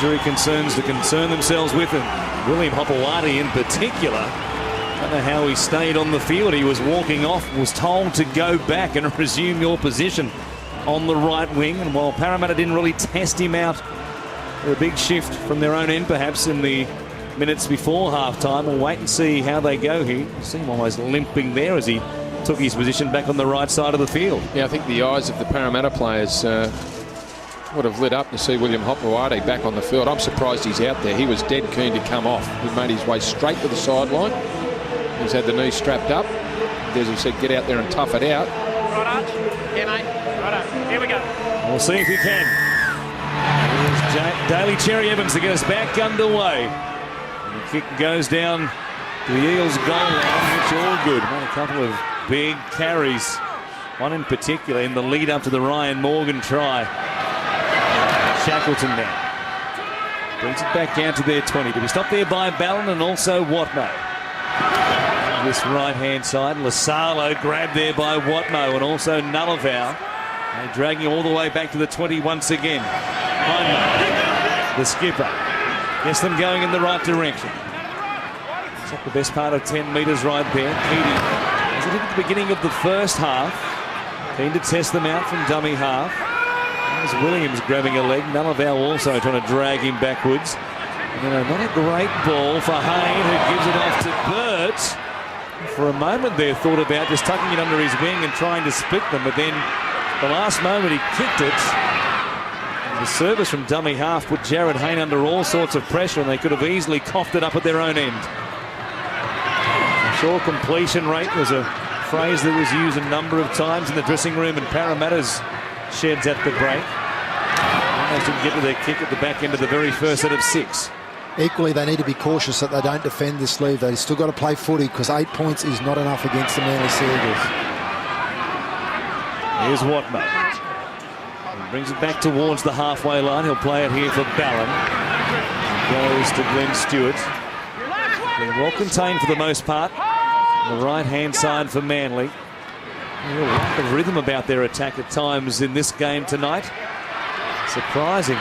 injury concerns to concern themselves with, and William Hopewadi in particular. I don't know how he stayed on the field. He was walking off, was told to go back and resume your position on the right wing. And while Parramatta didn't really test him out for a big shift from their own end, perhaps in the minutes before half-time, we'll wait and see how they go here. You see him almost limping there as he took his position back on the right side of the field. Yeah, I think the eyes of the Parramatta players would have lit up to see William Hopewadi back on the field. I'm surprised he's out there. He was dead keen to come off. He made his way straight to the sideline. He's had the knee strapped up. As he said, get out there and tough it out. Right, Arch? Yeah, mate. Right, here we go. We'll see if he can. Here's Daly Cherry Evans to get us back underway. And the kick goes down to the Eels goal line. It's all good. Made a couple of big carries. One in particular in the lead up to the Ryan Morgan try. Shackleton now brings it back down to their 20. To be stopped there by Ballon and also Watmo. This right-hand side, Lasalo grabbed there by Watmo and also Nullavow. They're dragging all the way back to the 20 once again. Hindman, the skipper, gets them going in the right direction. It's up the best part of 10 metres right there. Keating, as it at the beginning of the first half, keen to test them out from dummy half. There's Williams grabbing a leg. Nullavow also trying to drag him backwards. And then not a great ball for Hayne, who gives it off to Burt. For a moment there, thought about just tucking it under his wing and trying to split them, but then the last moment he kicked it. And the service from dummy half put Jared Hayne under all sorts of pressure, and they could have easily coughed it up at their own end. Sure, completion rate was a phrase that was used a number of times in the dressing room, and Parramatta's sheds at the break. Almost didn't get to their kick at the back end of the very first set of 6. Equally, they need to be cautious that they don't defend this lead. They've still got to play footy because 8 points is not enough against the Manly Sea Eagles. Here's Watmo. He brings it back towards the halfway line. He'll play it here for Ballon. Goes to Glenn Stewart. Been well contained for the most part. On the right-hand side for Manly. A real lack of rhythm about their attack at times in this game tonight. Surprising.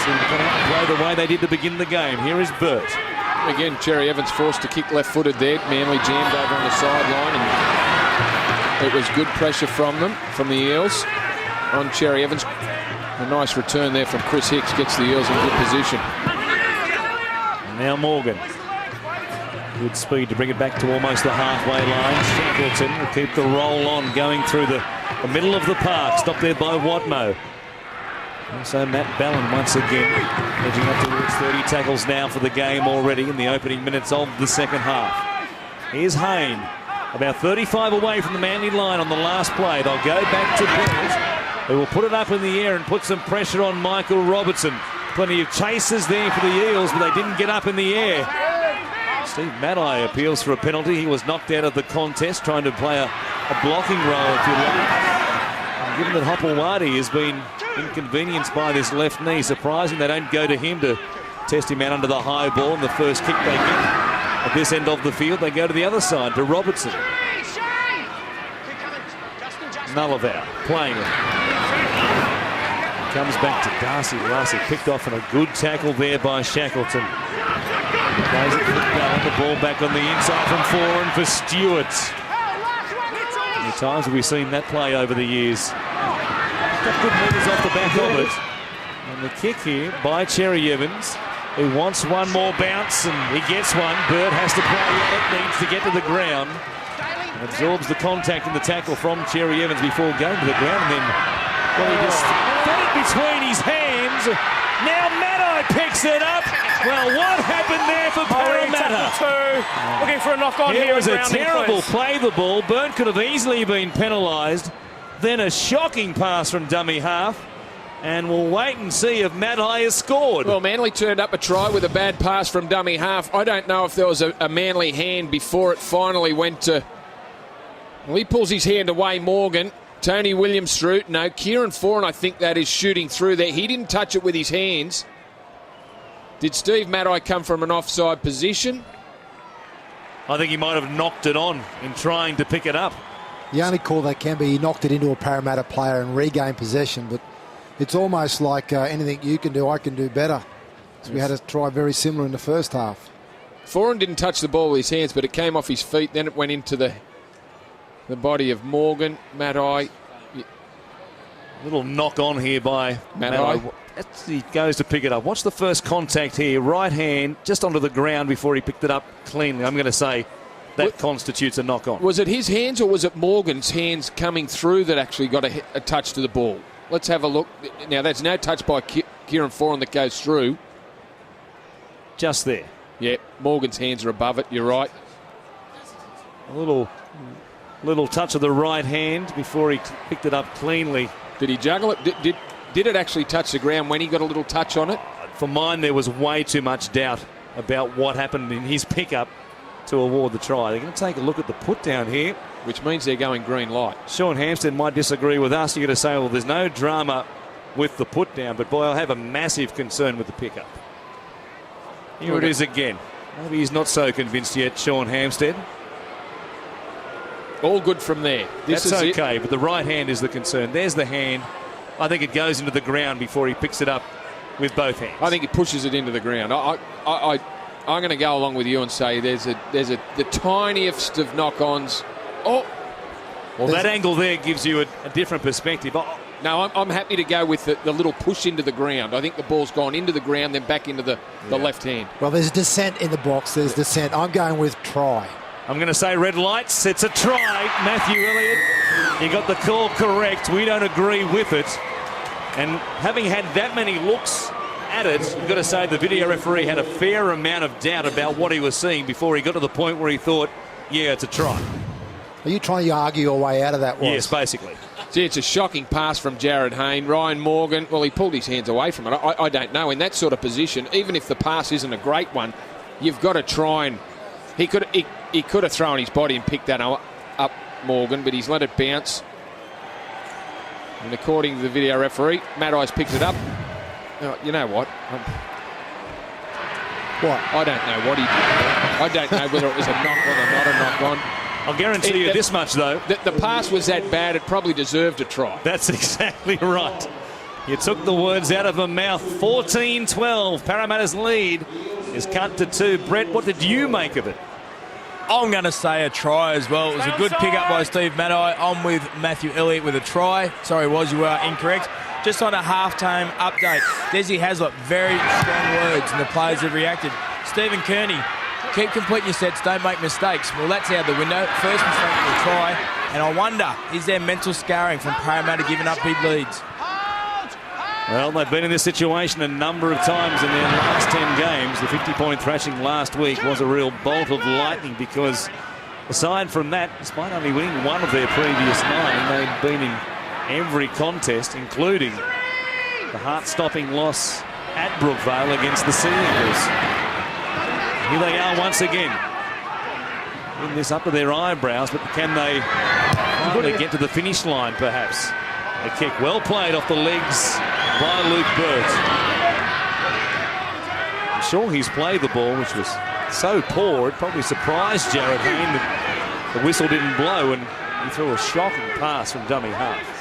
Seem to come out and play the way they did to begin the game. Here is Burt. Again, Cherry Evans forced to kick left-footed there. Manly jammed over on the sideline, and it was good pressure from them, from the Eels, on Cherry Evans. A nice return there from Chris Hicks, gets the Eels in good position. And now Morgan. Good speed to bring it back to almost the halfway line. Shackleton will keep the roll on, going through the middle of the park. Stopped there by Watmo. Also Matt Ballon once again edging up towards 30 tackles now for the game already in the opening minutes of the second half. Here's Hayne, about 35 away from the Manly line on the last play. They'll go back to Bennett, who will put it up in the air and put some pressure on Michael Robertson. Plenty of chases there for the Eels, but they didn't get up in the air. Steve Maddai appeals for a penalty. He was knocked out of the contest, trying to play a blocking role, if you like. And given that Hopewadi has been inconvenienced by this left knee, surprising they don't go to him to test him out under the high ball. And the first kick they get at this end of the field, they go to the other side to Robertson. Nullavow playing it. Comes back to Darcy Lassie, picked off on a good tackle there by Shackleton. Plays it for Ballon, the ball back on the inside from Foran for Stewart. How many times have we seen that play over the years? Got good meters off the back of it. And the kick here by Cherry Evans, who wants one more bounce, and he gets one. Burt has to play what it needs to get to the ground. And absorbs the contact and the tackle from Cherry Evans before going to the ground. And then, well, he just got it between his hands. Now Maddai picks it up. Well, what happened there for Parramatta? Looking for a knock-on here. It was a terrible play, the ball. Burt could have easily been penalised. Then a shocking pass from dummy half. And we'll wait and see if Maddai has scored. Well, Manly turned up a try with a bad pass from dummy half. I don't know if there was a Manly hand before it finally went to... Well, he pulls his hand away, Morgan. Tony Williams through it. No, Kieran Foran, I think that is shooting through there. He didn't touch it with his hands. Did Steve Maddai come from an offside position? I think he might have knocked it on in trying to pick it up. The only call that can be, he knocked it into a Parramatta player and regained possession, but It's almost like anything you can do, I can do better. So we had a try very similar in the first half. Foran didn't touch the ball with his hands, but it came off his feet. Then it went into the body of Morgan. Matai. Little knock on here by Matai. He goes to pick it up. Watch the first contact here. Right hand just onto the ground before he picked it up cleanly. I'm going to say that constitutes a knock on. Was it his hands or was it Morgan's hands coming through that actually got a touch to the ball? Let's have a look. Now, that's no touch by Kieran Foran that goes through. Just there. Yeah, Morgan's hands are above it. You're right. A little touch of the right hand before he picked it up cleanly. Did he juggle it? Did it actually touch the ground when he got a little touch on it? For mine, there was way too much doubt about what happened in his pickup to award the try. They're going to take a look at the put down here, which means they're going green light. Sean Hampstead might disagree with us. You're going to say, well, there's no drama with the put down, but boy, I have a massive concern with the pickup. Here it is again. Maybe he's not so convinced yet, Sean Hampstead. All good from there. That's okay, but the right hand is the concern. There's the hand. I think it goes into the ground before he picks it up with both hands. I think he pushes it into the ground. I'm going to go along with you and say there's the tiniest of knock-ons. Oh, well, that angle there gives you a different perspective. No, I'm happy to go with the little push into the ground. I think the ball's gone into the ground, then back into the left hand. Well, there's descent in the box. There's descent. I'm going with try. I'm going to say red lights. It's a try. Matthew Elliott, you got the call correct. We don't agree with it. And having had that many looks at it, you've got to say the video referee had a fair amount of doubt about what he was seeing before he got to the point where he thought, yeah, it's a try. Are you trying to argue your way out of that? Yes, basically. See, it's a shocking pass from Jared Hayne. Ryan Morgan, well, he pulled his hands away from it. I don't know. In that sort of position, even if the pass isn't a great one, you've got to try and... He could have thrown his body and picked that up, Morgan, but he's let it bounce. And according to the video referee, Matai's picked it up. You know what? What? I don't know what he did. I don't know whether it was a knock-on or not a knock-on. I'll guarantee you this much, though. The pass was that bad, it probably deserved a try. That's exactly right. You took the words out of her mouth. 14-12. Parramatta's lead is cut to 2. Brett, what did you make of it? I'm going to say a try as well. It was a good pickup by Steve Matai. I'm with Matthew Elliott with a try. Sorry, you are incorrect. Just on a half-time update, Desi Hazlett, very strong words, and the players have reacted. Stephen Kearney, keep completing your sets, don't make mistakes. Well, that's out the window. First mistake was a try, and I wonder, is there mental scarring from Parramatta giving up big leads? Well, they've been in this situation a number of times in their last 10 games. The 50-point thrashing last week was a real bolt of lightning because aside from that, despite only winning one of their previous 9, they'd been in every contest, including the heart-stopping loss at Brookvale against the Sea Eagles. Here they are once again. In this up to their eyebrows, but can they finally get to the finish line, perhaps? A kick well played off the legs by Luke Burt. I'm sure he's played the ball, which was so poor, it probably surprised Jared Hayne that the whistle didn't blow, and he threw a shocking pass from dummy half.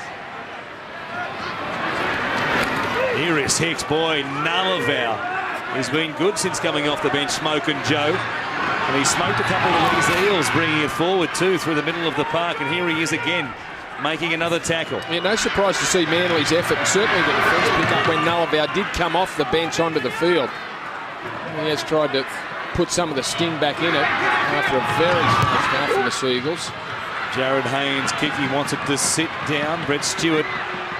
Here is Hicks, boy, Nullavow. He's been good since coming off the bench, Smokin' Joe. And he smoked a couple of these Eels, bringing it forward too through the middle of the park, and here he is again, making another tackle. Yeah, no surprise to see Manly's effort, and certainly the defence pick up when Nullavow did come off the bench onto the field. He has tried to put some of the sting back in it after a very strong start from the Seagulls. Jared Haynes' kick, he wants it to sit down. Brett Stewart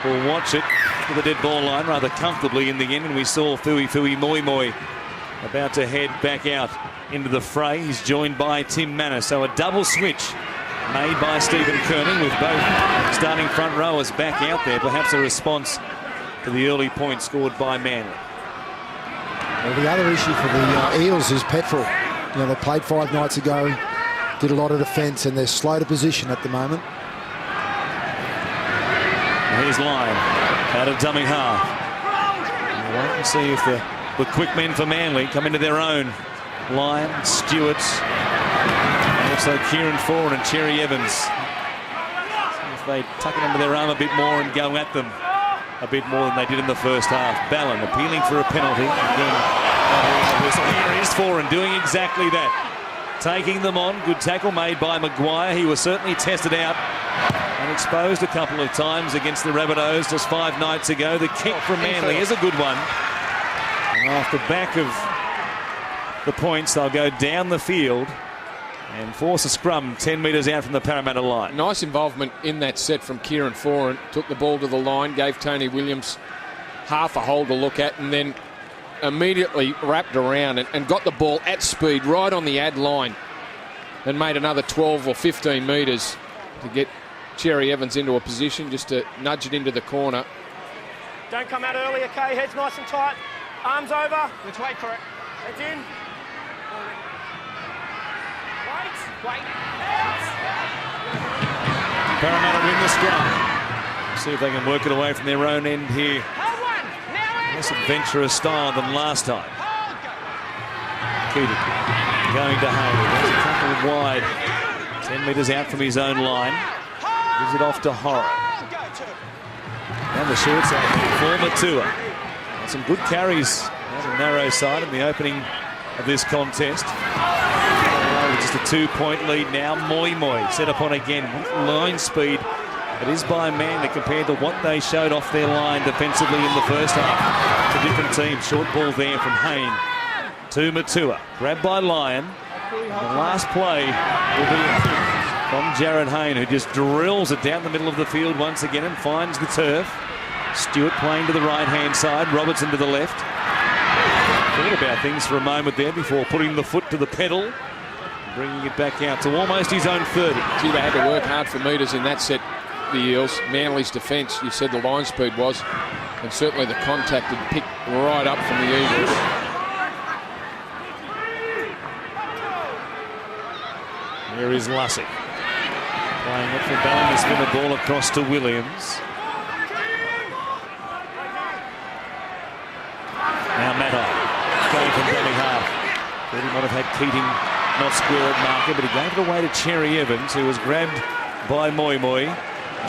will watch it to the dead ball line rather comfortably in the end, and we saw Fui Moi Moi about to head back out into the fray. He's joined by Tim Manor, so a double switch made by Stephen Kearney with both starting front rowers back out there, perhaps a response to the early point scored by Manly. Well, the other issue for the Eels is petrol. You know, they played 5 nights ago, did a lot of defence, and they're slow to position at the moment. Here's Lyon out of dummy half. We'll wait and see if the quick men for Manly come into their own. Lyon, Stewart, and also Kieran Foran and Cherry Evans. See if they tuck it under their arm a bit more and go at them. a bit more than they did in the first half. Ballon appealing for a penalty. Again, here is Foran doing exactly that. Taking them on. Good tackle made by Maguire. He was certainly tested out and exposed a couple of times against the Rabbitohs just 5 nights ago. The kick from Manly is a good one. And off the back of the points, they'll go down the field and force a scrum 10 metres out from the Parramatta line. Nice involvement in that set from Kieran Foran. Took the ball to the line, gave Tony Williams half a hole to look at, and then immediately wrapped around and got the ball at speed right on the ad line and made another 12 or 15 metres to get Cherry Evans into a position just to nudge it into the corner. Don't come out early, okay? Head's nice and tight. Arms over. Let's wait for it. Head's in. Wait. Parramatta win the scrum. See if they can work it away from their own end here. Less adventurous style than last time. Keating going to Hayward. There's a couple wide. 10 metres out from his own line. Gives it off to Horror. And the short side for Matua. And some good carries on the narrow side in the opening of this contest. Just a 2-point lead now. Moi set up on again. Line speed. It is by Manly compared to what they showed off their line defensively in the first half. It's a different team. Short ball there from Hayne to Matua. Grabbed by Lyon. And the last play will be from Jared Hayne, who just drills it down the middle of the field once again and finds the turf. Stewart playing to the right-hand side. Robertson to the left. Thought about things for a moment there before putting the foot to the pedal. Bringing it back out to almost his own 30. Gee, they had to work hard for metres in that set, the Eels. Manly's defence, you said the line speed was, and certainly the contact had picked right up from the Eagles. Here is Lussick. Playing it for Ballon to spin the ball across to Williams. Now Matai going from dummy half. Thought he might have had Keating not square at marker, but he gave it away to Cherry Evans, who was grabbed by Moi.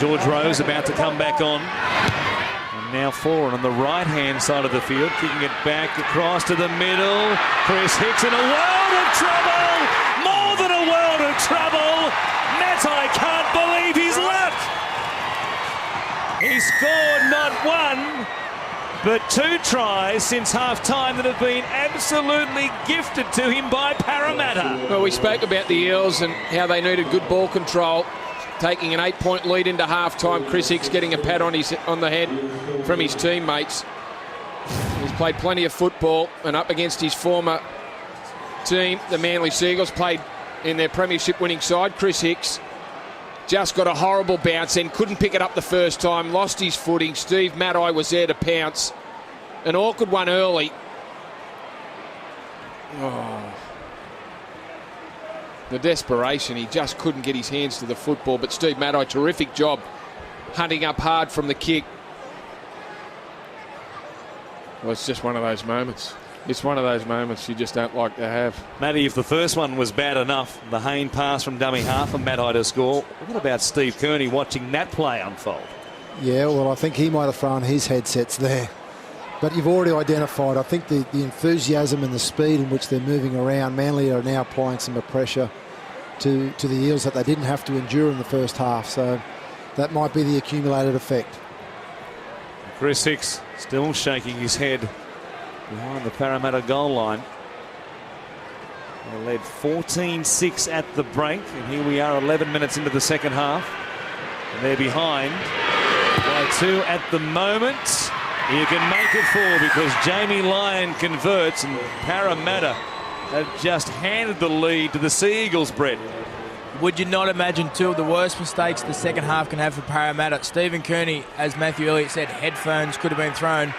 George Rose about to come back on. And now Foran on the right-hand side of the field, kicking it back across to the middle. Chris Hicks in a world of trouble! More than a world of trouble! Matai can't believe he's left! He scored not one, but 2 tries since half-time that have been absolutely gifted to him by Parramatta. Well, we spoke about the Eels and how they needed good ball control. Taking an 8-point lead into half-time. Chris Hicks getting a pat on the head from his teammates. He's played plenty of football, and up against his former team, the Manly Seagulls, played in their premiership-winning side. Chris Hicks just got a horrible bounce and couldn't pick it up the first time, lost his footing. Steve Matai was there to pounce. An awkward one early. Oh. The desperation, he just couldn't get his hands to the football, but Steve Matai, terrific job hunting up hard from the kick. Well, it's just one of those moments. It's one of those moments you just don't like to have. Matty, if the first one was bad enough, the Hayne pass from dummy half and Matai to score, what about Steve Kearney watching that play unfold? Yeah, well, I think he might have thrown his headsets there. But you've already identified, I think, the enthusiasm and the speed in which they're moving around. Manly are now applying some pressure to the Eels that they didn't have to endure in the first half. So that might be the accumulated effect. Chris Hicks still shaking his head behind the Parramatta goal line. They led 14-6 at the break, and here we are 11 minutes into the second half. And they're behind by 2 at the moment. You can make it 4 because Jamie Lyon converts, and Parramatta have just handed the lead to the Sea Eagles, Brett. Would you not imagine 2 of the worst mistakes the second half can have for Parramatta? Stephen Kearney, as Matthew Elliott said, headphones could have been thrown.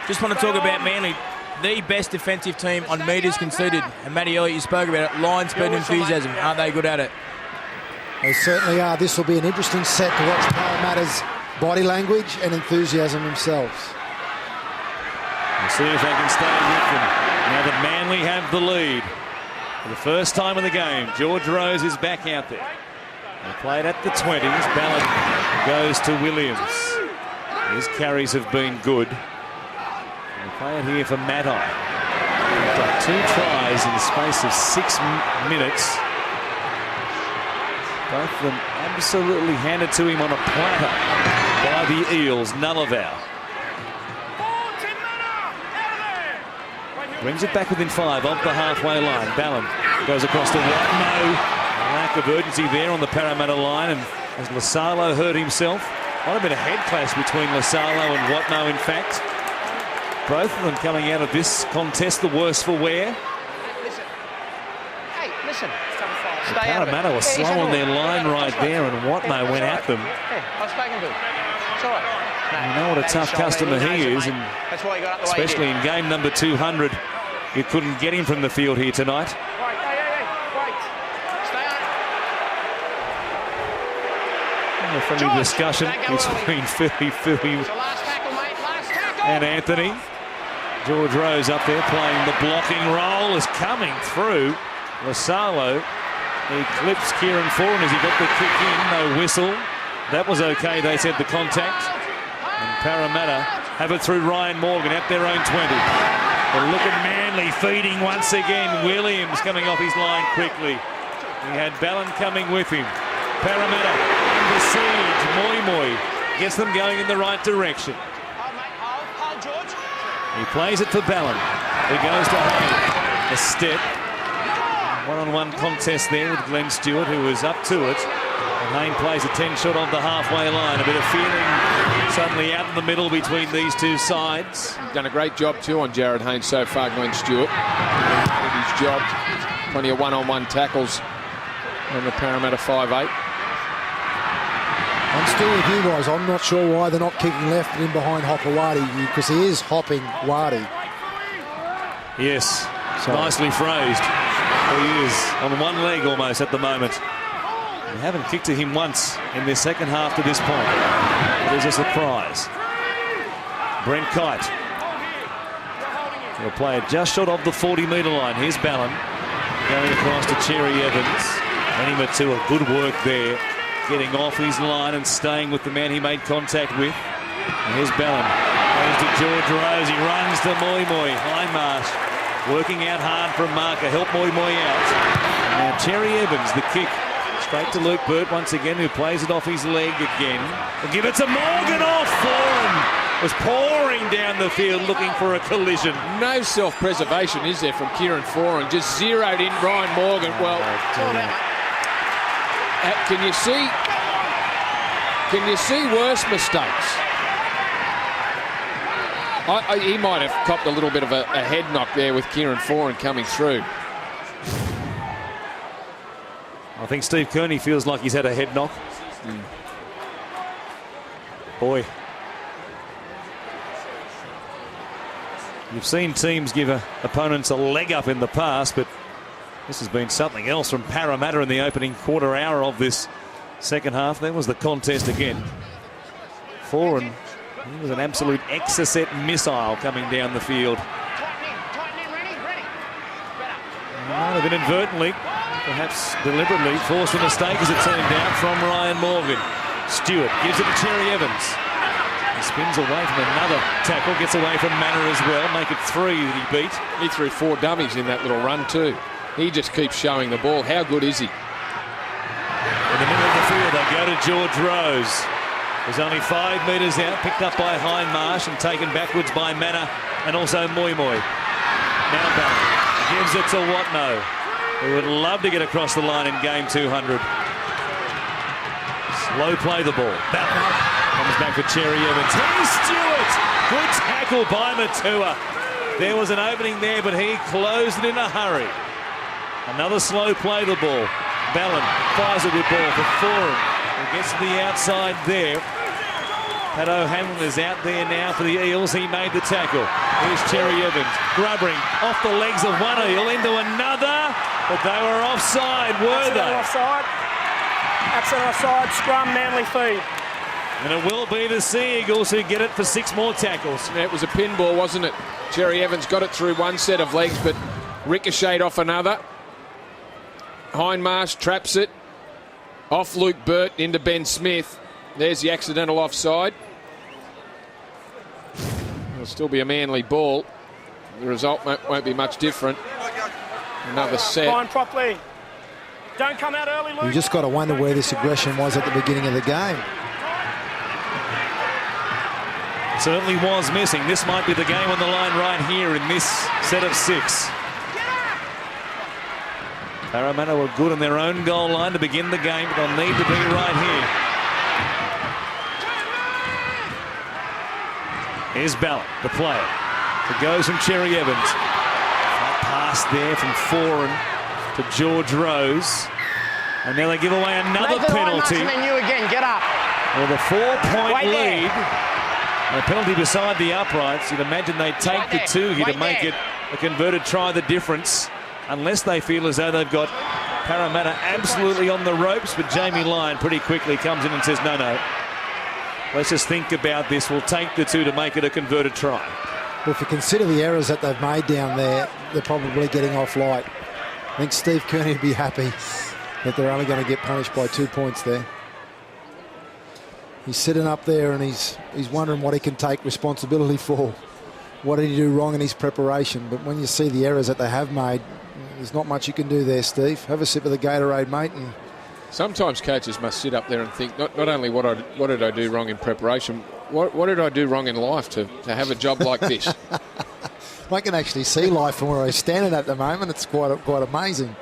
Just want to talk about Manly, the best defensive team on metres conceded. And Matty Elliott, you spoke about it, line speed and enthusiasm. Aren't they good at it? They certainly are. This will be an interesting set to watch Parramatta's body language and enthusiasm themselves. We'll see if they can stay with them now that Manly have the lead. For the first time in the game, George Rose is back out there. They played at the 20s. Ballard goes to Williams. His carries have been good. And we play it here for Matai. He's got 2 tries in the space of 6 minutes. Both of them absolutely handed to him on a platter by the Eels. Nullavow brings it back within 5 of the halfway line. Ballon goes across to Watmo. Lack of urgency there on the Parramatta line, and as Lasalo hurt himself. Might have been a head clash between Lasalo and Watmo, in fact. Both of them coming out of this contest the worse for wear. Listen. Hey, listen. Parramatta were slow on their line right there, and Watmo went at them. Hey, I've spoken to him. It's all right. You know what a tough customer he is, and especially in game number 200, you couldn't get him from the field here tonight. A friendly discussion between Philly and Anthony. George Rose up there playing the blocking role, is coming through. Lasalo, he clips Kieran Foran as he got the kick in. No whistle. That was okay, they said, the contact. And Parramatta have it through Ryan Morgan at their own 20. But look at Manly feeding once again. Williams coming off his line quickly. He had Ballon coming with him. Parramatta under siege. Moi gets them going in the right direction. He plays it for Ballon. He goes to Hayne. A step. One-on-one contest there with Glenn Stewart, who was up to it. And Hayne plays a 10-shot on the halfway line. A bit of feeling suddenly out in the middle between these two sides. He's done a great job too on Jared Hayne so far, Glenn Stewart. Did his job. Plenty of one-on-one tackles on the Parramatta 5'8". I'm still with you guys. I'm not sure why they're not kicking left in behind Hopewadi, because he is hopping Wadi. Yes, nicely phrased. He is on one leg almost at the moment. They haven't kicked to him once in their second half to this point. It is a surprise. Brent Kite will play it just short of the 40-metre line. Here's Ballon going across to Cherry Evans. Lenny Matua, good work there, getting off his line and staying with the man he made contact with. And here's Ballon. Goes to George Rose. He runs to Moi. Hindmarsh working out hard from marker. Help Moi out. And now Cherry Evans, the kick. Straight to Luke Burt once again, who plays it off his leg again. We'll give it to Morgan off. Foran was pouring down the field looking for a collision. No self-preservation, is there, from Kieran Foran? Just zeroed in Ryan Morgan. Well, can you see worse mistakes? He might have copped a little bit of a head knock there with Kieran Foran coming through. I think Steve Kearney feels like he's had a head knock. Boy. You've seen teams give opponents a leg up in the past, but this has been something else from Parramatta in the opening quarter hour of this second half. There was the contest again. Foran, he was an absolute Exocet missile coming down the field. Might have inadvertently, perhaps deliberately, forced a mistake as it turned out from Ryan Morgan. Stewart gives it to Cherry Evans. He spins away from another tackle, gets away from Manor as well. Make it 3 that he beat. He threw 4 dummies in that little run too. He just keeps showing the ball. How good is he? In the middle of the field, they go to George Rose. He's only 5 metres out, picked up by Hindmarsh and taken backwards by Manor and also Moi. Now Ballon gives it to Watmo, who would love to get across the line in game 200. Slow play the ball. Ballon comes back for Cherry Evans. Here's Stewart. Good tackle by Matua. There was an opening there, but he closed it in a hurry. Another slow play the ball. Ballon fires a good ball for Foran. He gets to the outside there. Pat O'Hanlon is out there now for the Eels. He made the tackle. Here's Cherry Evans grubbering off the legs of one eel into another, but they were offside, were they? Offside. Absolute offside. Scrum, Manly feed. And it will be the Sea Eagles who get it for 6 more tackles. Yeah, it was a pinball, wasn't it? Cherry Evans got it through one set of legs, but ricocheted off another. Hindmarsh traps it. Off Luke Burt into Ben Smith. There's the accidental offside. still be a Manly ball. The result won't be much different. Another set. Fine properly. Don't come out early, Luke. You just got to wonder where this aggression was at the beginning of the game. Certainly was missing. This might be the game on the line right here in this set of 6. Parramatta were good on their own goal line to begin the game, but they'll need to be right here. Here's Ballard, the player. It goes from Cherry Evans. That pass there from Foran to George Rose. And now they give away another penalty. And you again, get up. With a 4-point lead. And a penalty beside the uprights. You'd imagine they'd take the 2 here to make it a converted try the difference. Unless they feel as though they've got Parramatta absolutely on the ropes. But Jamie Lyon pretty quickly comes in and says, no, let's just think about this. We'll take the 2 to make it a converted try. Well, if you consider the errors that they've made down there, they're probably getting off light. I think Steve Kearney would be happy that they're only going to get punished by 2 points there. He's sitting up there and he's wondering what he can take responsibility for. What did he do wrong in his preparation? But when you see the errors that they have made, there's not much you can do there, Steve. Have a sip of the Gatorade, mate. And sometimes coaches must sit up there and think, not only what did I do wrong in preparation, what did I do wrong in life to have a job like this? I can actually see life from where I'm standing at the moment. It's quite amazing.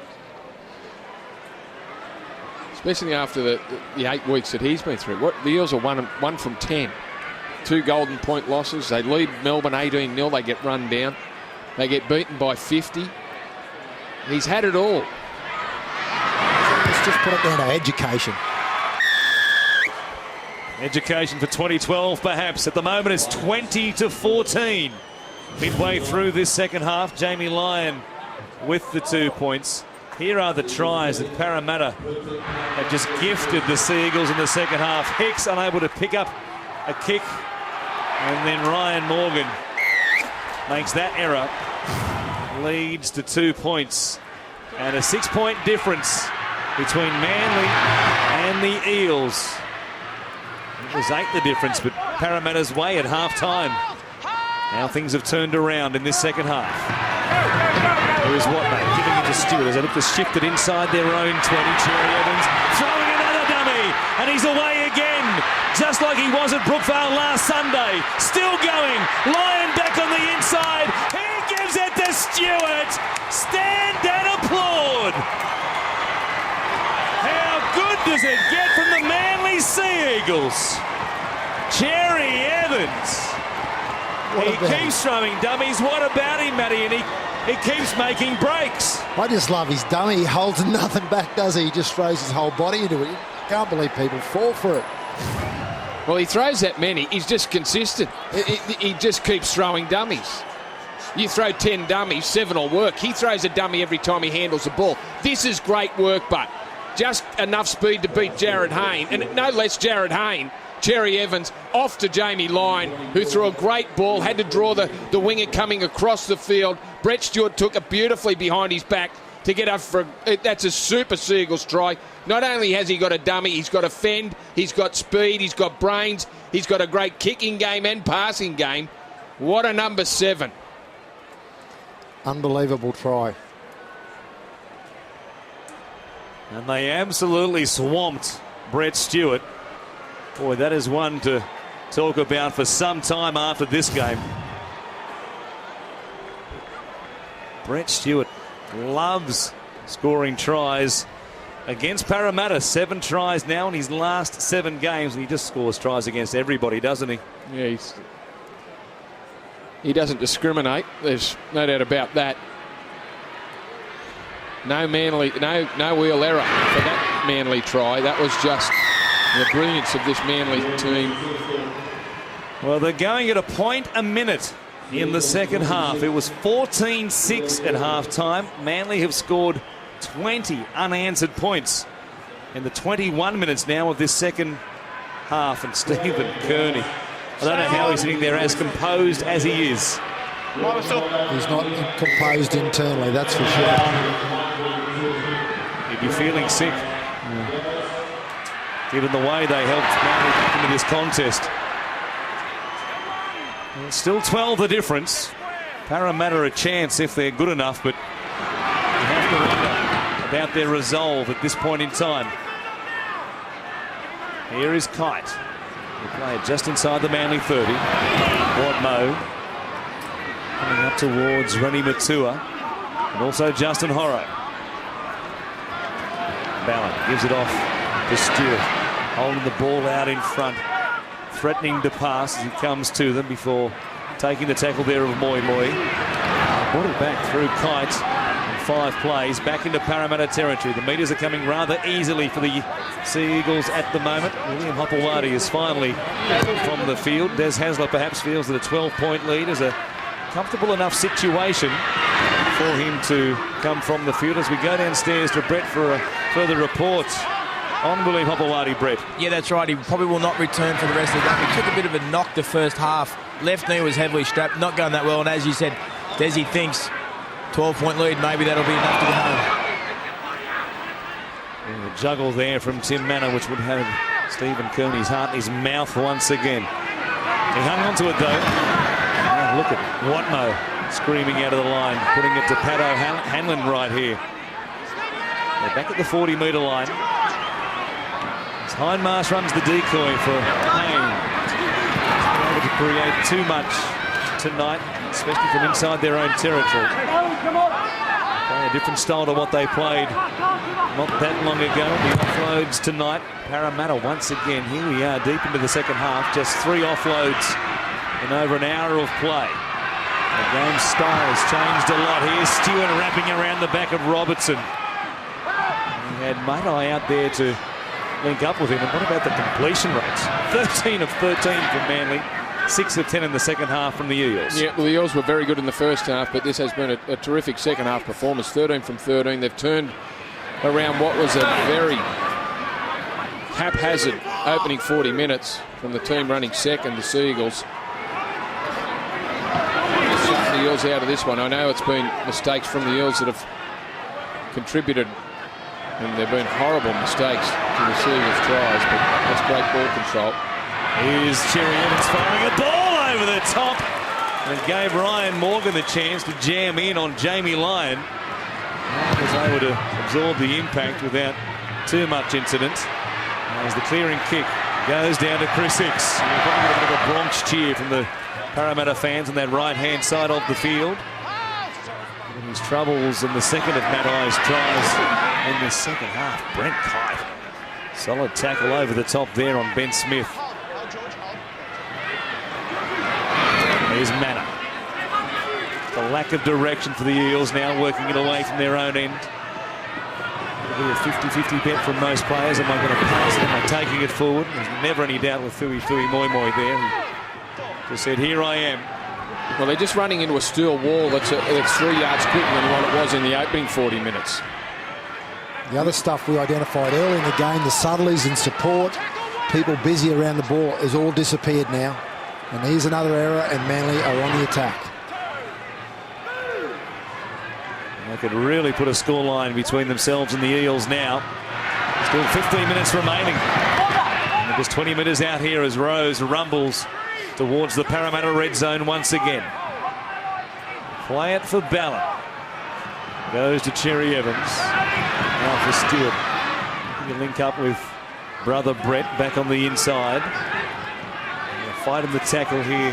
Especially after the 8 weeks that he's been through. The Eels are 1 from 10. 2 golden point losses. They lead Melbourne 18-0. They get run down. They get beaten by 50. He's had it all. Let's just put it down to education. Education for 2012, perhaps. At the moment, it's 20-14. Midway through this second half, Jamie Lyon with the 2 points. Here are the tries that Parramatta have just gifted the Sea Eagles in the second half. Hicks unable to pick up a kick. And then Ryan Morgan makes that error. Leads to 2 points. And a 6-point difference between Manly and the Eels. It was 8 the difference, but Parramatta's way at half-time. Now things have turned around in this second half. Here's Watney giving it to Stewart as they look to shift it inside their own 20. Cherry Evans throwing another dummy, and he's away again, just like he was at Brookvale last Sunday. Still going. Lyon back on the inside. He gives it to Stewart. Stand and applaud. How good does it get from the Manly Sea Eagles? Cherry Evans. He keeps throwing dummies. What about him, Matty? And he keeps making breaks. I just love his dummy. He holds nothing back, does he? He just throws his whole body into it. Can't believe people fall for it. Well, he throws that many. He's just consistent. He just keeps throwing dummies. You throw 10 dummies, 7 will work. He throws a dummy every time he handles the ball. This is great work, but just enough speed to beat Jared Hayne. And no less Jared Hayne. Cherry Evans off to Jamie Lyon, who threw a great ball, had to draw the winger coming across the field. Brett Stewart took it beautifully behind his back to get up for that's a super Sea Eagles try. Not only has he got a dummy, he's got a fend, he's got speed, he's got brains, he's got a great kicking game and passing game. What a number 7. Unbelievable try. And they absolutely swamped Brett Stewart. Boy, that is one to talk about for some time after this game. Brett Stewart loves scoring tries against Parramatta. 7 tries now in his last 7 games, and he just scores tries against everybody, doesn't he? Yeah, he doesn't discriminate. There's no doubt about that. No wheel error for that Manly try. That was just the brilliance of this Manly team. Well, they're going at a point a minute in the second half. It was 14-6 at halftime. Manly have scored 20 unanswered points in the 21 minutes now of this second half. And Stephen Kearney, I don't know how he's sitting there as composed as he is. He's not composed internally, that's for sure. He'd be feeling sick. Given the way they helped Manly back into this contest. Well, still 12 the difference. Parramatta a chance if they're good enough, but you have to wonder about their resolve at this point in time. Here is Kite. The player just inside the Manly 30. Wadmo coming up towards Rennie Matua and also Justin Horro. Ballard gives it off to Stewart, holding the ball out in front, threatening to pass as he comes to them before taking the tackle there of Moi Moi. Brought it back through Kite in 5 plays, back into Parramatta territory. The meters are coming rather easily for the Sea Eagles at the moment. William Hopewadi is finally from the field. Des Hasler perhaps feels that a 12-point lead is a comfortable enough situation for him to come from the field. As we go downstairs to Brett for a further report on William Hopewadi, Brett. Yeah, that's right. He probably will not return for the rest of the game. He took a bit of a knock the first half. Left knee was heavily strapped, not going that well. And as you said, Desi thinks 12-point lead, maybe that'll be enough to get home. And the juggle there from Tim Manor, which would have Stephen Kearney's heart in his mouth once again. He hung on to it though. Now look at Watmo screaming out of the line, putting it to Pat O'Hanlon right here. They're back at the 40-metre line. As Hindmarsh runs the decoy for Payne. He's able to create too much tonight, especially from inside their own territory. Play a different style to what they played not that long ago. The offloads tonight. Parramatta once again. Here we are deep into the second half. Just 3 offloads in over an hour of play. The game style has changed a lot. Here's Stewart wrapping around the back of Robertson. He had Matai out there to link up with him. And what about the completion rates? 13 of 13 from Manly. 6 of 10 in the second half from the Eels. Yeah, well, the Eels were very good in the first half, but this has been a terrific second half performance. 13 from 13. They've turned around what was a very haphazard opening 40 minutes from the team running second, the Sea Eagles. Shutting the Eels out of this one. I know it's been mistakes from the Eels that have contributed, and they've been horrible mistakes to the Sea Eagles tries, but that's great ball control. Here's Cherry Evans firing a ball over the top and gave Ryan Morgan the chance to jam in on Jamie Lyon. Ryan was able to absorb the impact without too much incident. As the clearing kick goes down to Chris Hicks. You'll probably get a bit of a Bronx cheer from the Parramatta fans on that right-hand side of the field. And his troubles in the second of Matai's tries in the second half. Brent Kite. Solid tackle over the top there on Ben Smith. There's Manor. The lack of direction for the Eels now working it away from their own end. It'll be a 50-50 bet from most players. Am I going to pass it? Am I taking it forward? There's never any doubt with Fui Moi Moi there. He just said, here I am. Well, they're just running into a steel wall that's 3 yards quicker than what it was in the opening 40 minutes. The other stuff we identified early in the game, the subtleties and support, people busy around the ball, has all disappeared now. And here's another error, and Manly are on the attack. They could really put a scoreline between themselves and the Eels now. Still 15 minutes remaining. And just 20 minutes out here as Rose rumbles towards the Parramatta red zone once again. Play it for Ballard. Goes to Cherry Evans. Now for Stewart. You link up with brother Brett back on the inside. Fighting the tackle here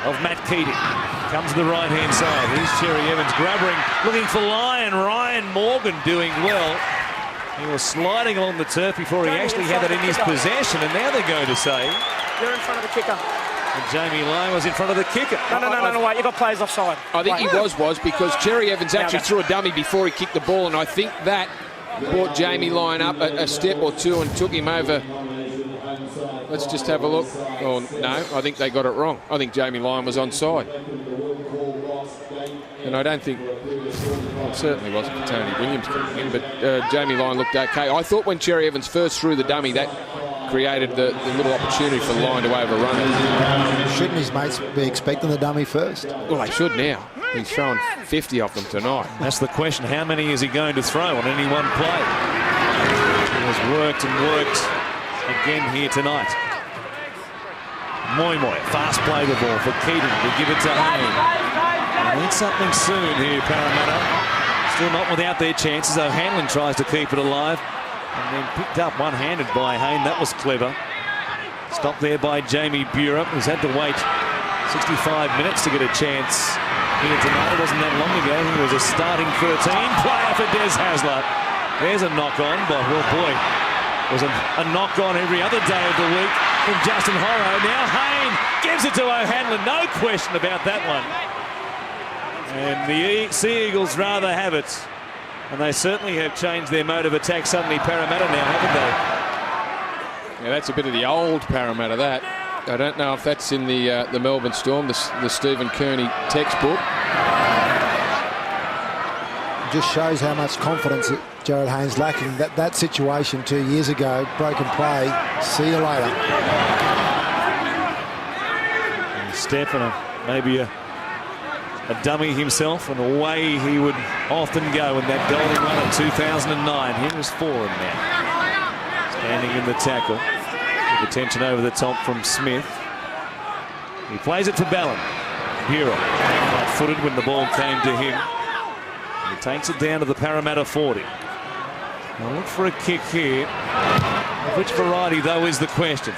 of Matt Keating. Comes to the right-hand side. Here's Cherry Evans grubbering, looking for Lyon. Ryan Morgan doing well. He was sliding along the turf before he actually had it in his possession, and now they're going to say You're in front of the kicker. and Jamie Lyon was in front of the kicker. No, wait. You got players offside. I think he was because Cherry Evans actually threw a dummy before he kicked the ball, and I think that brought Jamie Lyon up a step or two and took him over. Let's just have a look. Oh, no, I think they got it wrong. I think Jamie Lyon was onside. And I don't think, well, it certainly wasn't for Tony Williams coming in, but Jamie Lyon looked okay. I thought when Cherry Evans first threw the dummy, that created the little opportunity for Lyon to overrun it. Shouldn't his mates be expecting the dummy first? Well, they should now. He's thrown 50 of them tonight. That's the question. How many is he going to throw on any one play? He has worked and worked again here tonight. Moy, fast play the ball for Keating to give it to Hayne. Need something soon here, Parramatta. Still not without their chances. O'Hanlon tries to keep it alive and then picked up one-handed by Hayne. That was clever. Stopped there by Jamie Burer, who's had to wait 65 minutes to get a chance here tonight. It wasn't that long ago. He was a starting 13 player for Des Hasler. There's a knock-on, but well, boy, was a knock-on every other day of the week from Justin Horrow. Now Hayne gives it to O'Hanlon. No question about that one. And the Sea Eagles rather have it. And they certainly have changed their mode of attack suddenly, Parramatta now, haven't they? Yeah, that's a bit of the old Parramatta, that. I don't know if that's in the Melbourne Storm, the Stephen Kearney textbook. Just shows how much confidence that Jared Hayne's lacking. That situation 2 years ago, broken play, see you later. And Stefan, maybe a dummy himself, and away he would often go in that golden run of 2009. Here is Foran now, standing in the tackle. With attention over the top from Smith. He plays it for Ballon. Bureau, flat-footed when the ball came to him. He takes it down to the Parramatta 40. Now look for a kick here. Which variety, though, is the question.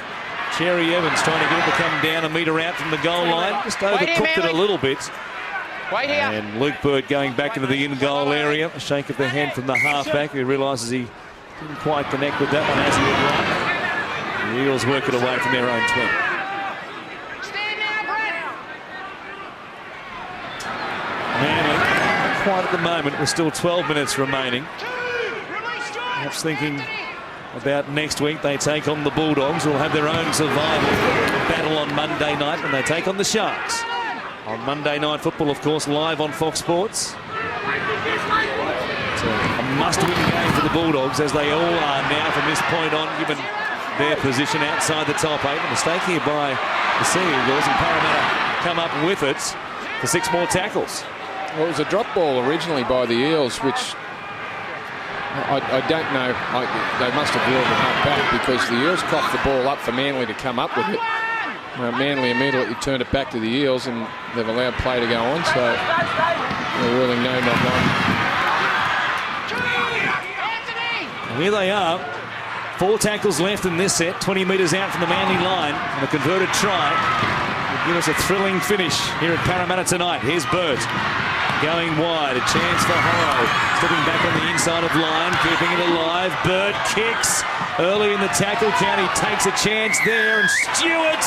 Cherry Evans trying to get it to come down a metre out from the goal line. Just overcooked it a little bit. And Luke Burt going back into the in-goal area. A shake of the hand from the halfback, who realises he didn't quite connect with that one as he would like. The Eels work it away from their own 20. Manly, quite at the moment, with still 12 minutes remaining. Perhaps thinking about next week. They take on the Bulldogs, who will have their own survival battle on Monday night when they take on the Sharks. On Monday Night Football, of course, live on Fox Sports. It's a must-win game for the Bulldogs, as they all are now from this point on, given their position outside the top 8. A mistake here by the Sea Eagles, and Parramatta come up with it for 6 more tackles. Well, it was a drop ball originally by the Eels, which I don't know. They must have wheeled it up back, because the Eels coughed the ball up for Manly to come up with it. Manly immediately turned it back to the Eels, and they've allowed play to go on, so they're ruling no, not one. And here they are. 4 tackles left in this set, 20 metres out from the Manly line, and a converted try will give us a thrilling finish here at Parramatta tonight. Here's Burt going wide, a chance for Horrow, stepping back on the inside of line, keeping it alive. Burt kicks early in the tackle count. He takes a chance there, and Stewart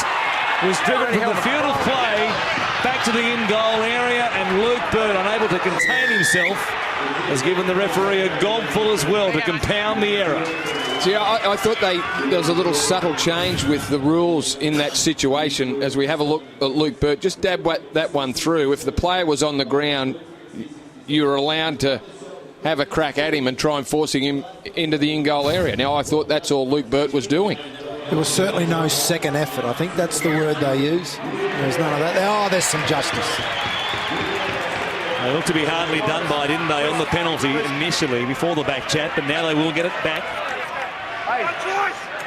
was driven from the field of play back to the in-goal area, and Luke Burt, unable to contain himself, has given the referee a gobful as well to compound the error. See, I thought there was a little subtle change with the rules in that situation. As we have a look at Luke Burt, just dab that one through. If the player was on the ground, you were allowed to have a crack at him and try and forcing him into the in-goal area. Now, I thought that's all Luke Burt was doing. There was certainly no second effort. I think that's the word they use. There's none of that. Oh, there's some justice. They looked to be hardly done by, didn't they, on the penalty initially before the back chat, but now they will get it back.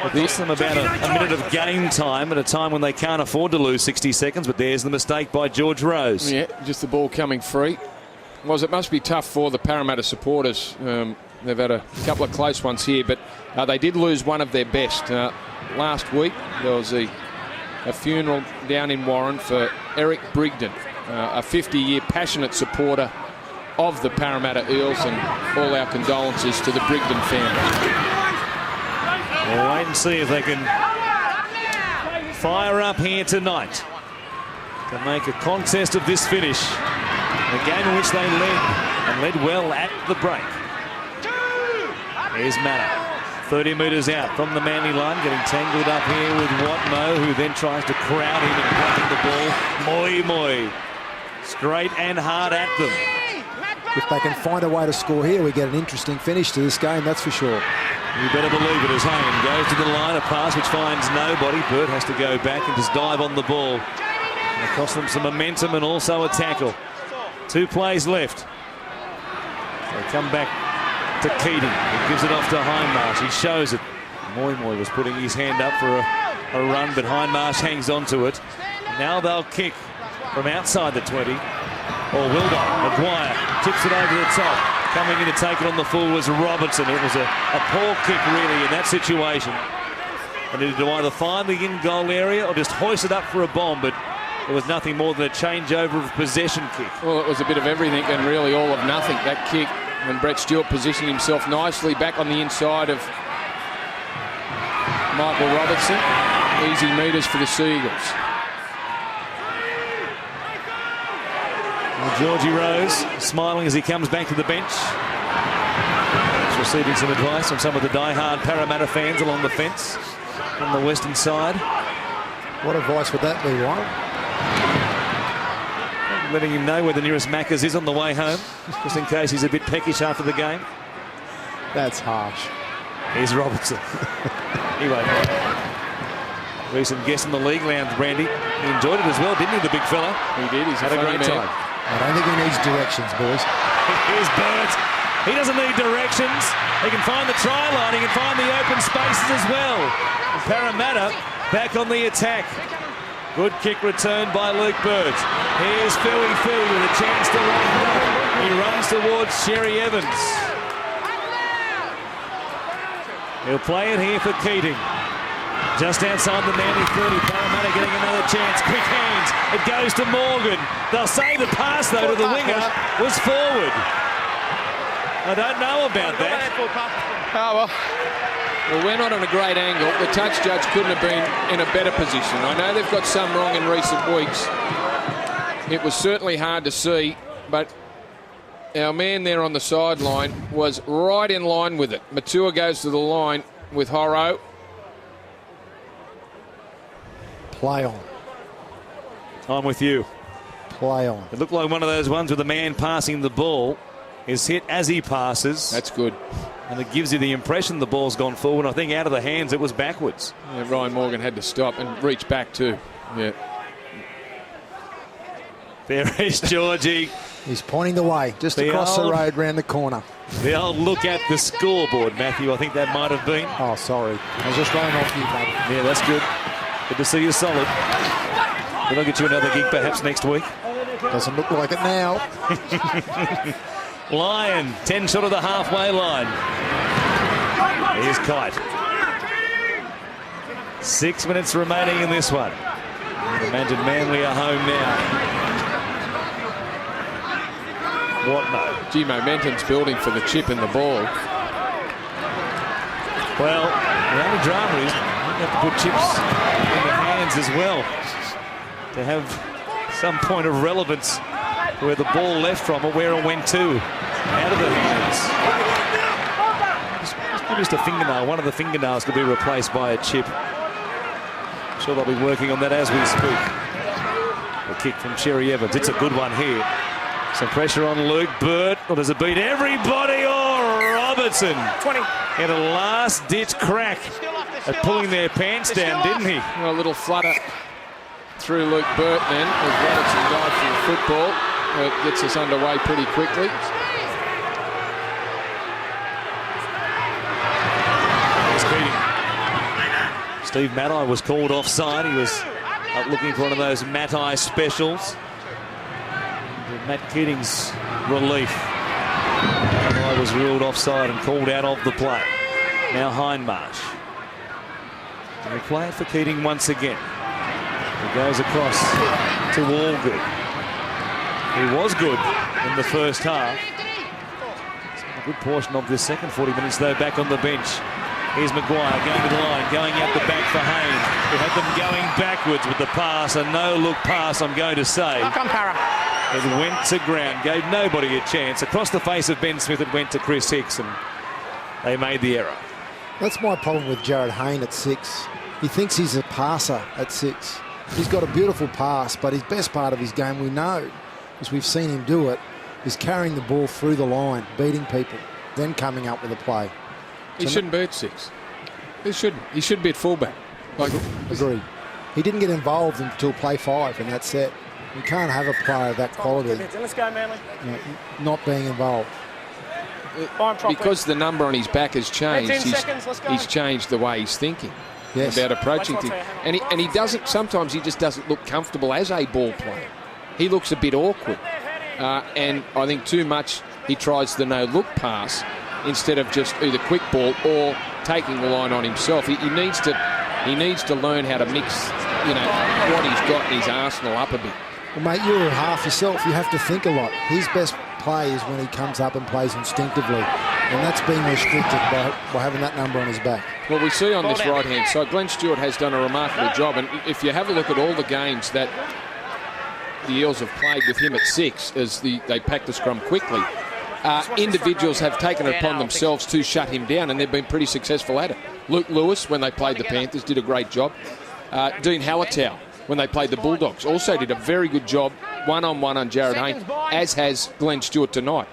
It cost them about a minute of game time at a time when they can't afford to lose 60 seconds, but there's the mistake by George Rose. Yeah, just the ball coming free. It must be tough for the Parramatta supporters. They've had a couple of close ones here, but they did lose one of their best. Last week, there was a funeral down in Warren for Eric Brigden, a 50-year passionate supporter of the Parramatta Eels, and all our condolences to the Brigden family. We'll wait and see if they can fire up here tonight to make a contest of this finish. A game in which they led, and led well at the break. Here's Manor, 30 metres out from the Manly line, getting tangled up here with Watmo, who then tries to crowd him and blocking the ball. Moy, straight and hard at them. If they can find a way to score here, we get an interesting finish to this game, that's for sure. You better believe it, as Hayne goes to the line, a pass which finds nobody. Burt has to go back and just dive on the ball. And it costs them some momentum and also a tackle. 2 plays left. They come back to Keating. He gives it off to Hindmarsh. He shows it. Moy was putting his hand up for a a run, but Hindmarsh hangs on to it. Now they'll kick from outside the 20. Or will they? Maguire tips it over the top. Coming in to take it on the full was Robertson. It was a poor kick, really, in that situation. And needed to either find the in-goal area or just hoist it up for a bomb, but it was nothing more than a changeover of possession kick. Well, it was a bit of everything and really all of nothing, that kick. And Brett Stewart positioned himself nicely back on the inside of Michael Robertson. Easy metres for the Seagulls. Well, Georgie Rose smiling as he comes back to the bench. He's receiving some advice from some of the die-hard Parramatta fans along the fence on the western side. What advice would that be, Ryan? Letting him know where the nearest Macca's is on the way home, just in case he's a bit peckish after the game. That's harsh. Here's Robertson. Anyway, recent guest in the league lounge, Brandy. He enjoyed it as well, didn't he, the big fella? He did. He's had a great time. I don't think he needs directions, boys. Here's Burt. He doesn't need directions. He can find the try line. He can find the open spaces as well. And Parramatta back on the attack. Good kick returned by Luke Burt. Here's Philly with a chance to run back. He runs towards Sherry Evans. He'll play it here for Keating. Just outside the Manly 30, Parramatta getting another chance. Quick hands. It goes to Morgan. They'll say the pass, though, to the winger was forward. I don't know about that. Oh, well. Well, we're not on a great angle. The touch judge couldn't have been in a better position. I know they've got some wrong in recent weeks. It was certainly hard to see, but our man there on the sideline was right in line with it. Matua goes to the line with Horro. Play on. I'm with you. Play on. It looked like one of those ones with the man passing the ball is hit as he passes. That's good. And it gives you the impression the ball's gone forward. I think out of the hands it was backwards. Yeah, Ryan Morgan had to stop and reach back too. Yeah. There is Georgie. He's pointing the way, just across the road, round the corner. The old look at the scoreboard, Matthew. I think that might have been. Oh, sorry. I was just running off you, mate. Yeah, that's good. Good to see you solid. We'll get you another gig perhaps next week. Doesn't look like it now. Lyon, 10 shot of the halfway line. Here's Kite. 6 minutes remaining in this one. Imagine Manly are home now. What no? Gee, momentum's building for the chip and the ball. Well, the only drama is you have to put chips in the hands as well to have some point of relevance where the ball left from or where it went to. Out of the hands. Just a fingernail. One of the fingernails could be replaced by a chip. I'm sure they'll be working on that as we speak. The kick from Sherry Evans. It's a good one here. Some pressure on Luke Burt. Or does it beat everybody? Oh, Robertson. 20. Had a last-ditch crack at pulling their pants down, didn't he? Well, a little flutter through Luke Burt then as Robertson died for the football. It gets us underway pretty quickly. Steve Matai was called offside. He was looking for one of those Matai specials. To Matt Keating's relief. Matai was ruled offside and called out of the play. Now Hindmarsh. They play it for Keating once again. He goes across to Allgood. He was good in the first half. A good portion of this second 40 minutes, though, back on the bench. Here's Maguire going to the line, going out the back for Hayne. Who had them going backwards with the pass, a no-look pass, I'm going to say. It went to ground, gave nobody a chance. Across the face of Ben Smith, it went to Chris Hicks, and they made the error. That's my problem with Jared Hayne at 6. He thinks he's a passer at 6. He's got a beautiful pass, but his best part of his game, we know, because we've seen him do it, is carrying the ball through the line, beating people, then coming up with a play. He shouldn't be at 6. He shouldn't. He should be at fullback. Agreed. He didn't get involved until play 5 in that set. You can't have a player of that quality Let's go, Manly. not being involved. Because the number on his back has changed, Seconds, let's go. he's changed the way he's thinking. Yes. about approaching things. And he doesn't, sometimes he just doesn't look comfortable as a ball player. He looks a bit awkward. And I think too much he tries the no-look pass instead of just either quick ball or taking the line on himself. He needs to learn how to mix, what he's got in his arsenal up a bit. Well, mate, you're a half yourself. You have to think a lot. His best play is when he comes up and plays instinctively, and that's being restricted by having that number on his back. Well, we see on this right-hand side, Glenn Stewart has done a remarkable job, and if you have a look at all the games that the Eels have played with him at 6 as they pack the scrum quickly, individuals have taken it upon themselves to shut him down, and they've been pretty successful at it. Luke Lewis, when they played the Panthers, did a great job. Dean Hallertau, when they played the Bulldogs, also did a very good job one-on-one on Jared Hayne, as has Glenn Stewart tonight.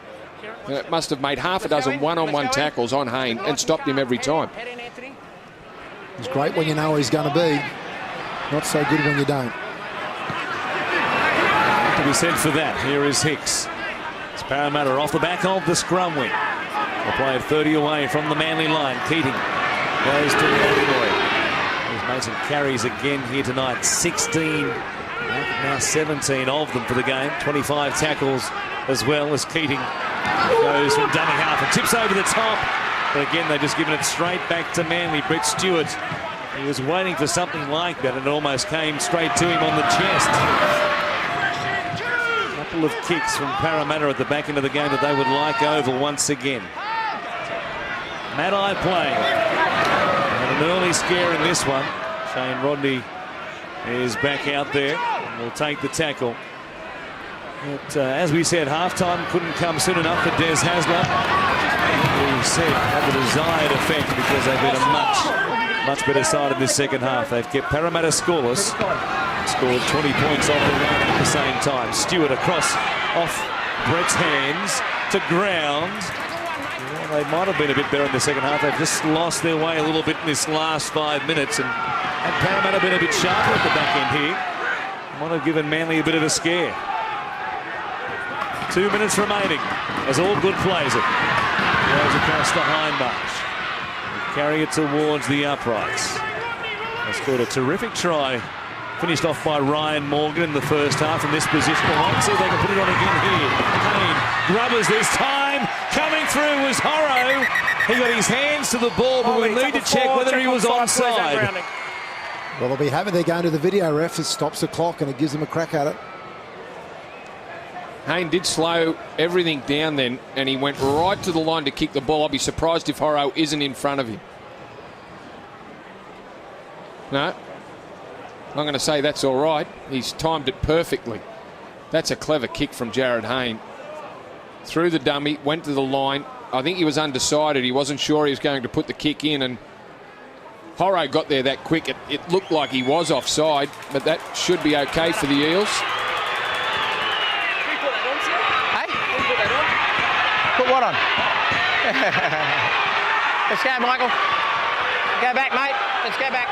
Must have made half a dozen one-on-one tackles on Hayne and stopped him every time. It's great when you know where he's going to be. Not so good when you don't. To be said for that, here is Hicks. It's Parramatta off the back of the scrum wing. They play it 30 away from the Manly line. Keating goes to Leroy. He's made some carries again here tonight. 16, now 17 of them for the game. 25 tackles as well as Keating goes from dummy half and tips over the top. But again, they've just given it straight back to Manly. Brett Stewart, he was waiting for something like that, and it almost came straight to him on the chest. Couple of kicks from Parramatta at the back end of the game that they would like over once again. Maddai playing. And an early scare in this one. Shane Rodney is back out there and will take the tackle. But as we said, halftime couldn't come soon enough for Des Hasler. We said had the desired effect because they've been a much better side in this second half. They've kept Parramatta scoreless. Scored 20 points off the run at the same time. Stewart across off Brett's hands to ground. Well, they might have been a bit better in the second half. They've just lost their way a little bit in this last 5 minutes, and Parramatta been a bit sharper at the back end here. Might have given Manly a bit of a scare. 2 minutes remaining as Allgood plays it. Goes across the hindmarch. Carry it towards the uprights. They scored a terrific try. Finished off by Ryan Morgan in the first half from this position. Let's see if they can put it on again here. Kane, grubbers this time. Coming through was Horrow. He got his hands to the ball, but we need to check whether he was onside. Well, they'll be happy they're going to the video ref. It stops the clock and it gives them a crack at it. Hayne did slow everything down then, and he went right to the line to kick the ball. I'll be surprised if Horrow isn't in front of him. No. I'm going to say that's all right. He's timed it perfectly. That's a clever kick from Jared Hayne. Through the dummy, went to the line. I think he was undecided. He wasn't sure he was going to put the kick in, and Horrow got there that quick. It looked like he was offside, but that should be okay for the Eels. Put what on? Let's go, Michael. Go back, mate. Let's go back.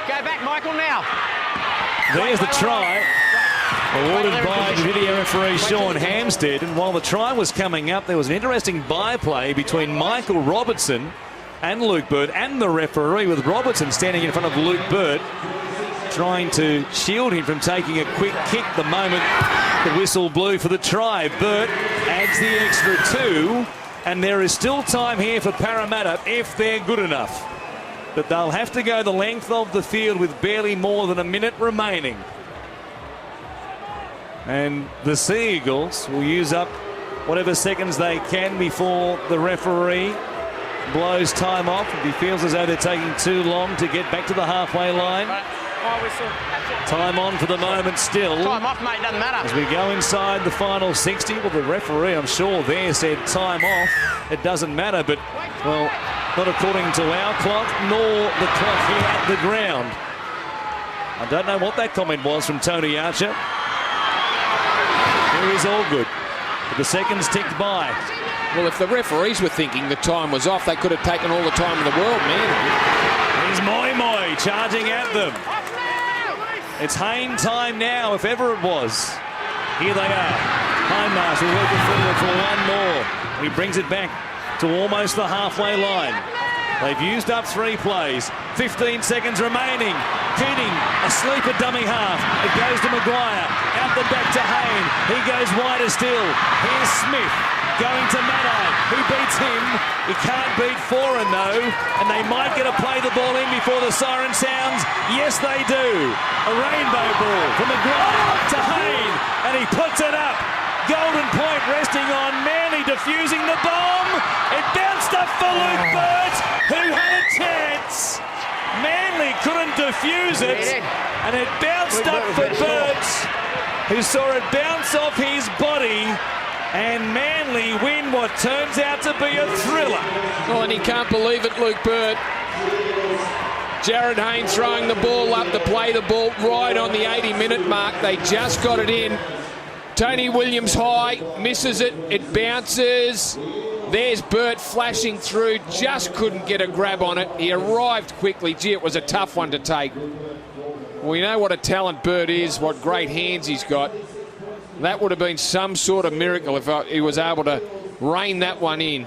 Go back, Michael, now. There's the try, awarded by video referee Sean Hampstead. And while the try was coming up, there was an interesting byplay between Michael Robertson and Luke Burt and the referee, with Robertson standing in front of Luke Burt, trying to shield him from taking a quick kick the moment the whistle blew for the try. Burt adds the extra 2, and there is still time here for Parramatta if they're good enough. But they'll have to go the length of the field with barely more than a minute remaining. And the Sea Eagles will use up whatever seconds they can before the referee blows time off. If he feels as though they're taking too long to get back to the halfway line. Time on for the moment still. Time off, mate, doesn't matter. As we go inside the final 60, well, the referee, I'm sure there, said time off. It doesn't matter, but, well, not according to our clock, nor the clock here at the ground. I don't know what that comment was from Tony Archer. Here is Allgood. But the seconds ticked by. Well, if the referees were thinking the time was off, they could have taken all the time in the world, man. Here's Moi charging at them. It's Hayne time now, if ever it was. Here they are. Hindmarsh will work it forward for one more. He brings it back to almost the halfway line. They've used up 3 plays. 15 seconds remaining. Keating, a sleeper dummy half. It goes to Maguire. Out the back to Hayne. He goes wider still. Here's Smith going to Maddai. He beats him. He can't beat Foran though. And they might get to play the ball in before the siren sounds. Yes, they do. A rainbow ball from Maguire to Hayne. And he puts it up. Golden point resting on Manly, defusing the bomb. It bounced up for Luke Burt, who had a chance. Manly couldn't defuse it, and it bounced up for Burt, who saw it bounce off his body, and Manly win what turns out to be a thriller. Oh, and he can't believe it, Luke Burt. Jared Hayne throwing the ball up to play the ball right on the 80-minute mark. They just got it in. Tony Williams high, misses it, it bounces. There's Burt flashing through, just couldn't get a grab on it. He arrived quickly. Gee, it was a tough one to take. We know what a talent Burt is, what great hands he's got. That would have been some sort of miracle if he was able to rein that one in.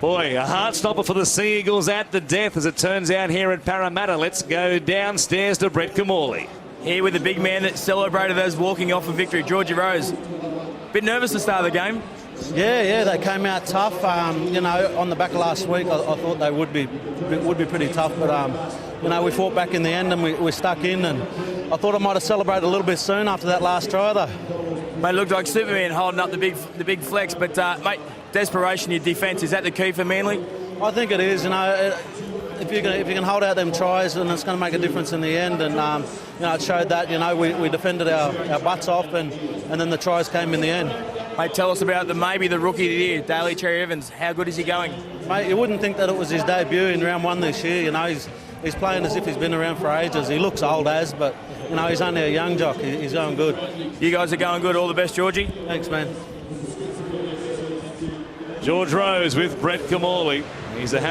Boy, a heart stopper for the Sea Eagles at the death, as it turns out here at Parramatta. Let's go downstairs to Brett Kamali. Here with the big man that celebrated those walking off a victory, Georgie Rose. Bit nervous to start the game. Yeah, they came out tough. You know, on the back of last week, I thought they would be pretty tough, but you know, we fought back in the end and we stuck in. And I thought I might have celebrated a little bit soon after that last try, though. Mate, looked like Superman holding up the big flex, but mate, desperation, your defence, is that the key for Manly? I think it is. You know, if you can hold out them tries, then it's going to make a difference in the end. And you know, it showed that. You know, we defended our butts off, and then the tries came in the end. Mate, tell us about maybe the rookie of the year, Daly Cherry Evans. How good is he going? Mate, you wouldn't think that it was his debut in round 1 this year. You know, he's playing as if he's been around for ages. He looks old as, but you know, he's only a young jock. He's going good. You guys are going good. All the best, Georgie. Thanks, man. George Rose with Brett Kamali. He's a